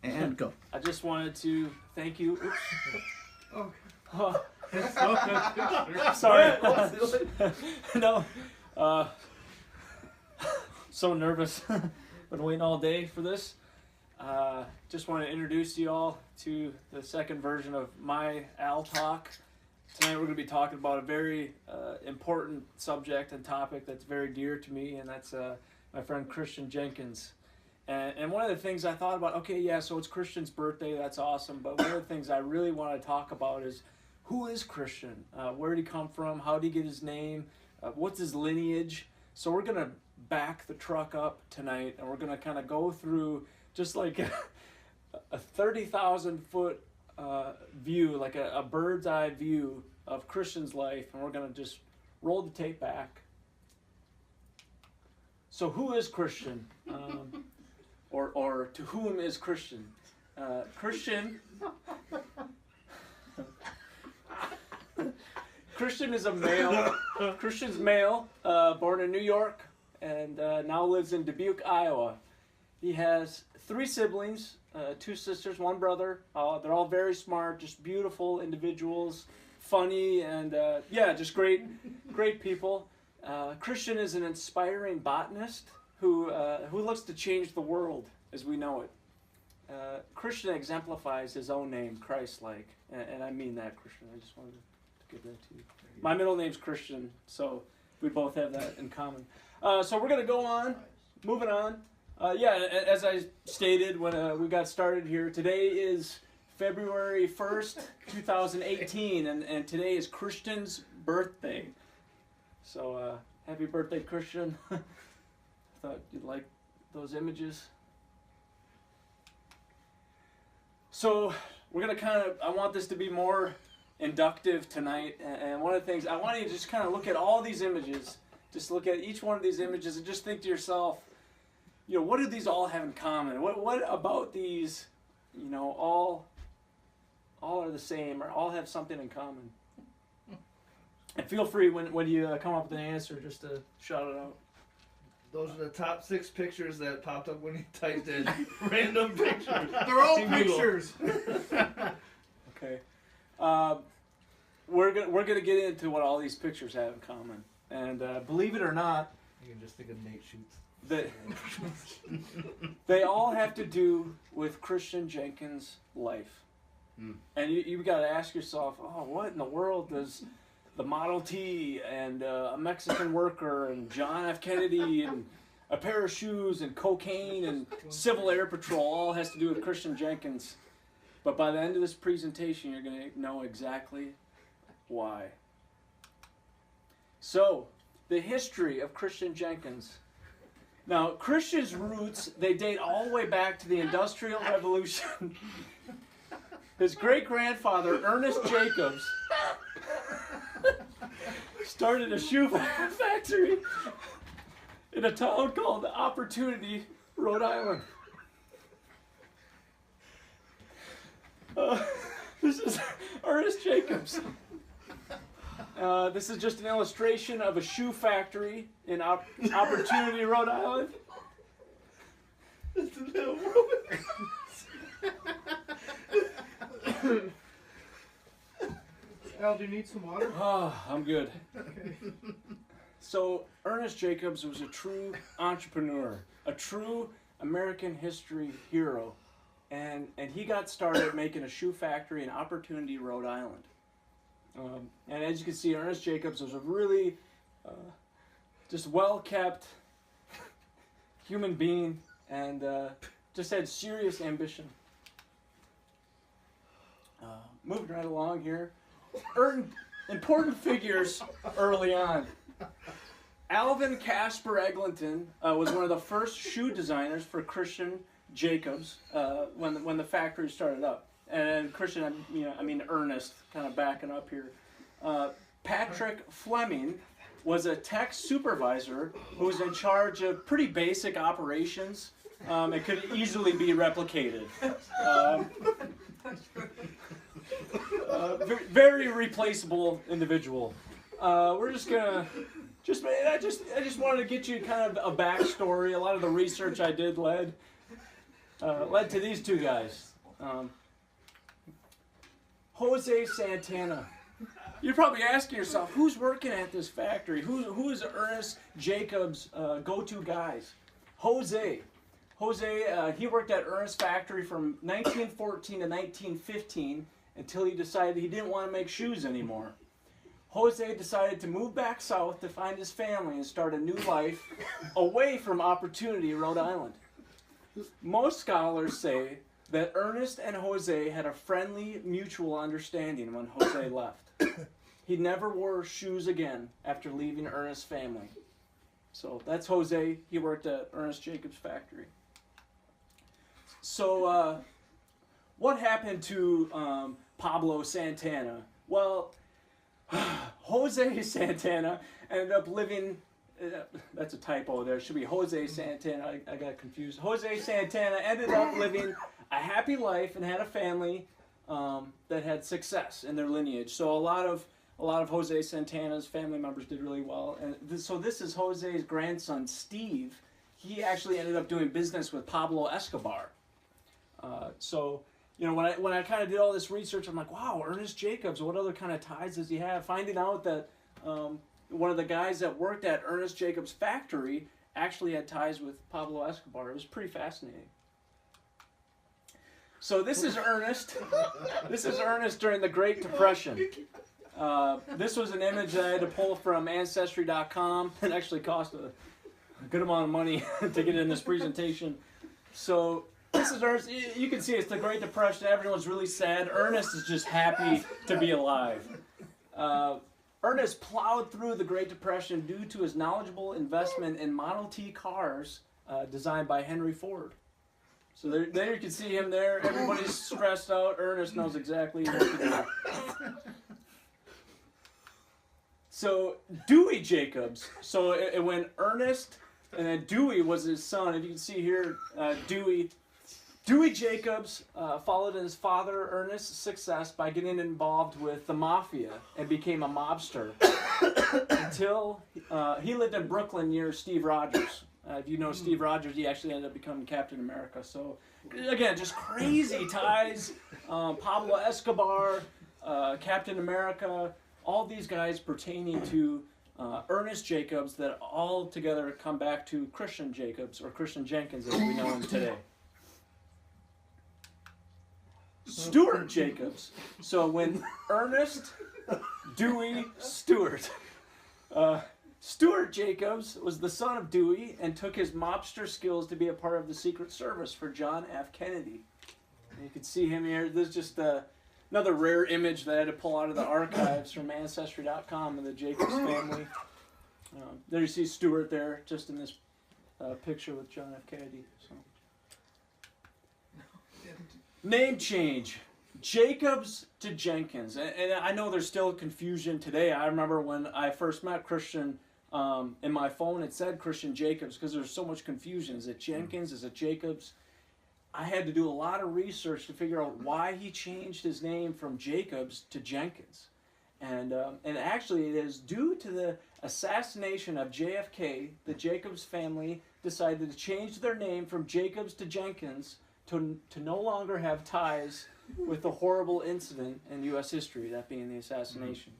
And go. I just wanted to thank you. Oops. Oh. Sorry. No. So nervous. Been waiting all day for this. Just want to introduce you all to the second version of my Al Talk. Tonight we're going to be talking about a very important subject and topic that's very dear to me, and that's my friend Chistian Jenkins. And one of the things I thought about, okay, yeah, so it's Chistian's birthday, that's awesome, but one of the things I really want to talk about is, who is Chistian? Where did he come from? How did he get his name? What's his lineage? So we're going to back the truck up tonight, and we're going to kind of go through just like a 30,000-foot view, like a bird's eye view of Chistian's life, and we're going to just roll the tape back. So who is Chistian? Or to whom is Chistian? Chistian is a male. Chistian's male, born in New York, and now lives in Dubuque, Iowa. He has 3 siblings, 2 sisters, 1 brother. They're all very smart, just beautiful individuals, funny, and yeah, just great people. Chistian is an inspiring botanist who looks to change the world as we know it. Chistian exemplifies his own name, Christ-like, and I mean that, Chistian. I just wanted to give that to you. My middle name's Chistian, so we both have that in common. So we're going to go on, moving on. Yeah, as I stated when we got started here, today is February 1st, 2018, and today is Chistian's birthday. So happy birthday, Chistian. I thought you'd like those images. So we're going to I want this to be more inductive tonight, and one of the things, I want you to just kind of look at all these images, just look at each one of these images and just think to yourself, you know, what do these all have in common? What about these, you know, all are the same or all have something in common? And feel free when you come up with an answer just to shout it out. Those are the top 6 pictures that popped up when you typed in random pictures. They're all pictures. Okay. We're gonna get into what all these pictures have in common, and believe it or not, You can just think of Nate Shoots. They all have to do with Chistian Jenkins' life. And you got to ask yourself, oh, what in the world does the Model T and a Mexican worker and John F. Kennedy and a pair of shoes and cocaine and Civil Air Patrol all has to do with Chistian Jenkins? But by the end of this presentation, you're going to know exactly why. So, the history of Chistian Jenkins. Now, Chistian's roots, they date all the way back to the Industrial Revolution. His great-grandfather, Ernest Jacobs, started a shoe factory in a town called Opportunity, Rhode Island. This is Ernest Jacobs. This is just an illustration of a shoe factory in Opportunity, Rhode Island. Al, do you need some water? Oh, I'm good. Okay. So, Ernest Jacobs was a true entrepreneur, a true American history hero, and he got started making a shoe factory in Opportunity, Rhode Island. And as you can see, Ernest Jacobs was a really just well-kept human being, and just had serious ambition. Moving right along here. Important figures early on. Alvin Casper Eglinton was one of the first shoe designers for Chistian Jacobs when the factory started up. And Chistian, I mean Ernest, kind of backing up here. Patrick Fleming was a tech supervisor who was in charge of pretty basic operations. It could easily be replicated. Very replaceable individual. We're just gonna I just wanted to get you kind of a backstory. A lot of the research I did led led to these two guys. Jose Santana. You're probably asking yourself, who's working at this factory? Who is Ernest Jacobs' go-to guys? Jose, he worked at Ernest's factory from 1914 to 1915 until he decided he didn't want to make shoes anymore. Jose decided to move back south to find his family and start a new life away from Opportunity, Rhode Island. Most scholars say that Ernest and Jose had a friendly, mutual understanding when Jose left. He never wore shoes again after leaving Ernest's family. So that's Jose. He worked at Ernest Jacobs' factory. So what happened to Pablo Santana? Well, Jose Santana ended up living, that's a typo there, it should be Jose Santana, I got confused. Jose Santana ended up living a happy life and had a family that had success in their lineage. So a lot of Jose Santana's family members did really well. And so this is Jose's grandson, Steve. He actually ended up doing business with Pablo Escobar. So, you know, when I kind of did all this research, I'm like, wow, Ernest Jacobs, what other kind of ties does he have? Finding out that one of the guys that worked at Ernest Jacobs' factory actually had ties with Pablo Escobar. It was pretty fascinating. So this is Ernest. This is Ernest during the Great Depression. This was an image that I had to pull from Ancestry.com. It actually cost a good amount of money to get in this presentation. So this is Ernest. You can see it's the Great Depression. Everyone's really sad. Ernest is just happy to be alive. Ernest plowed through the Great Depression due to his knowledgeable investment in Model T cars designed by Henry Ford. So there you can see him there. Everybody's stressed out. Ernest knows exactly what to do. So Dewey Jacobs. So it went Ernest, and then Dewey was his son. If you can see here, Dewey Jacobs followed in his father Ernest's success by getting involved with the mafia and became a mobster until he lived in Brooklyn near Steve Rogers. If you know Steve Rogers, he actually ended up becoming Captain America. So, again, just crazy ties. Pablo Escobar, Captain America, all these guys pertaining to Ernest Jacobs that all together come back to Christian Jacobs, or Christian Jenkins as we know him today. Stuart Jacobs. So when Ernest, Dewey, Stuart. Stuart Jacobs was the son of Dewey and took his mobster skills to be a part of the Secret Service for John F. Kennedy. And you can see him here. This is just another rare image that I had to pull out of the archives from Ancestry.com of the Jacobs family. There you see Stuart there, just in this picture with John F. Kennedy. So. Name change. Jacobs to Jenkins. And I know there's still confusion today. I remember when I first met Christian, in my phone it said Christian Jacobs because there's so much confusion. Is it Jenkins? Is it Jacobs? I had to do a lot of research to figure out why he changed his name from Jacobs to Jenkins. And actually it is due to the assassination of JFK, the Jacobs family decided to change their name from Jacobs to Jenkins to no longer have ties with the horrible incident in U.S. history, that being the assassination.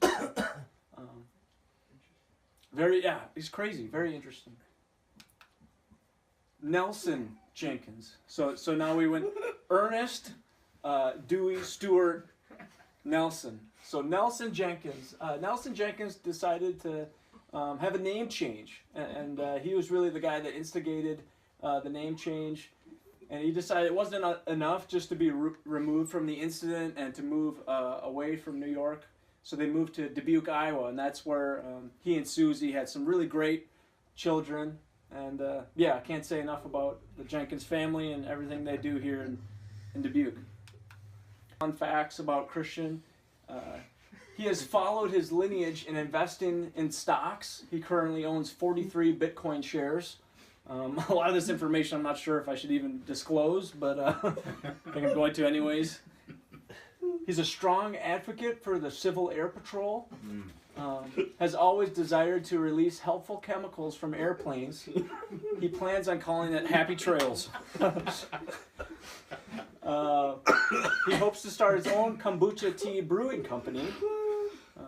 It's crazy, very interesting. Nelson Jenkins. So now we went Ernest, Dewey, Stuart, Nelson. So Nelson Jenkins. Nelson Jenkins decided to have a name change, and he was really the guy that instigated the name change. And he decided it wasn't enough just to be removed from the incident and to move away from New York. So they moved to Dubuque, Iowa, and that's where he and Susie had some really great children. And I can't say enough about the Jenkins family and everything they do here in Dubuque. Fun facts about Christian. He has followed his lineage in investing in stocks. He currently owns 43 Bitcoin shares. A lot of this information I'm not sure if I should even disclose, but I think I'm going to anyways. He's a strong advocate for the Civil Air Patrol. Has always desired to release helpful chemicals from airplanes. He plans on calling it Happy Trails. He hopes to start his own kombucha tea brewing company.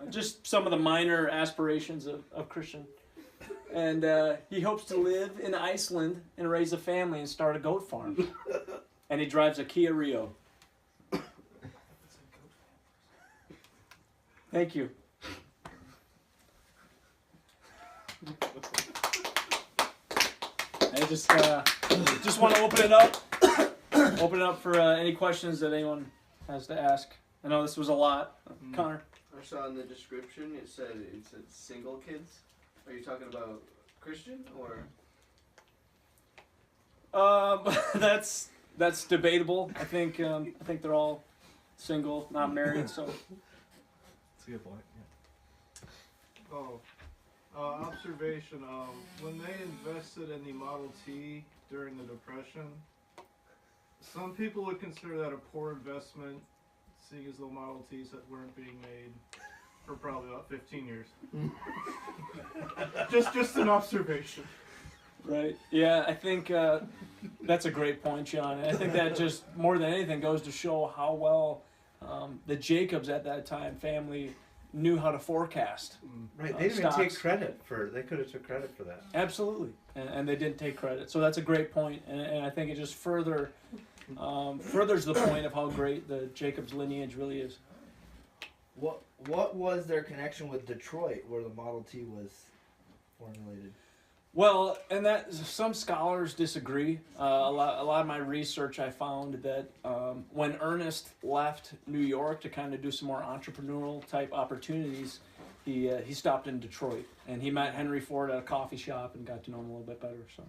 Just some of the minor aspirations of Christian. And he hopes to live in Iceland and raise a family and start a goat farm. And he drives a Kia Rio. Thank you. I just want to open it up. Open it up for any questions that anyone has to ask. I know this was a lot. Connor? I saw in the description it said single kids. Are you talking about Christian or? That's debatable. I think they're all single, not married. So That's a good point. Yeah. Observation. When they invested in the Model T during the Depression, some people would consider that a poor investment, seeing as though Model Ts that weren't being made for probably about 15 years. just an observation. right, yeah, I think that's a great point, John. And I think that just more than anything goes to show how well the Jacobs at that time family knew how to forecast. Right, they didn't even stocks. take credit for. They could have took credit for that. Absolutely, and they didn't take credit. So that's a great point, and I think it just furthers the point of how great the Jacobs lineage really is. What was their connection with Detroit, where the Model T was formulated? Well, and that some scholars disagree. A lot of my research, I found that when Ernest left New York to kind of do some more entrepreneurial type opportunities, he stopped in Detroit and he met Henry Ford at a coffee shop and got to know him a little bit better. So,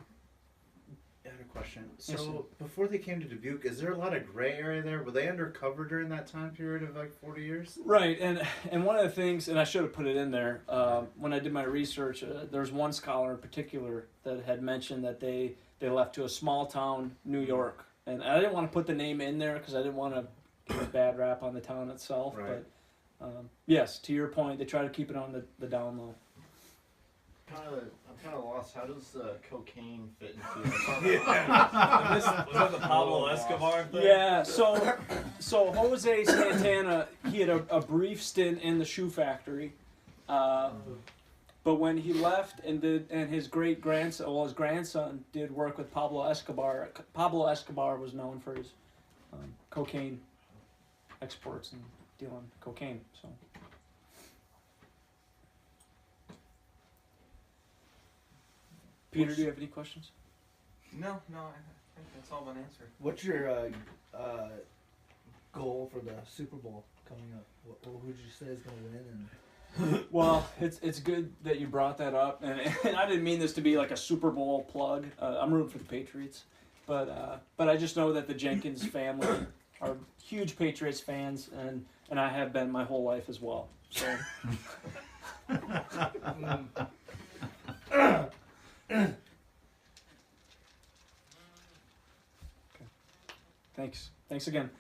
I had a question. Yes, sir. So before they came to Dubuque, is there a lot of gray area there? Were they undercover during that time period of like 40 years? right, and one of the things, and I should have put it in there when I did my research. There's one scholar in particular that had mentioned that they left to a small town, New York, and I didn't want to put the name in there because I didn't want to give a bad rap on the town itself. Right. But yes, to your point, they try to keep it on the down low. I'm kind of lost. How does cocaine fit into Was that the Pablo Escobar thing? Yeah, so Jose Santana, he had a brief stint in the shoe factory, but when he left and his grandson did work with Pablo Escobar. Pablo Escobar was known for his cocaine exports and dealing cocaine. So. Peter, do you have any questions? No, I think that's all been answered. What's your goal for the Super Bowl coming up? Who would you say is going to win? Well, it's good that you brought that up, and I didn't mean this to be like a Super Bowl plug. I'm rooting for the Patriots, but I just know that the Jenkins family are huge Patriots fans, and I have been my whole life as well. So. Okay. Thanks again.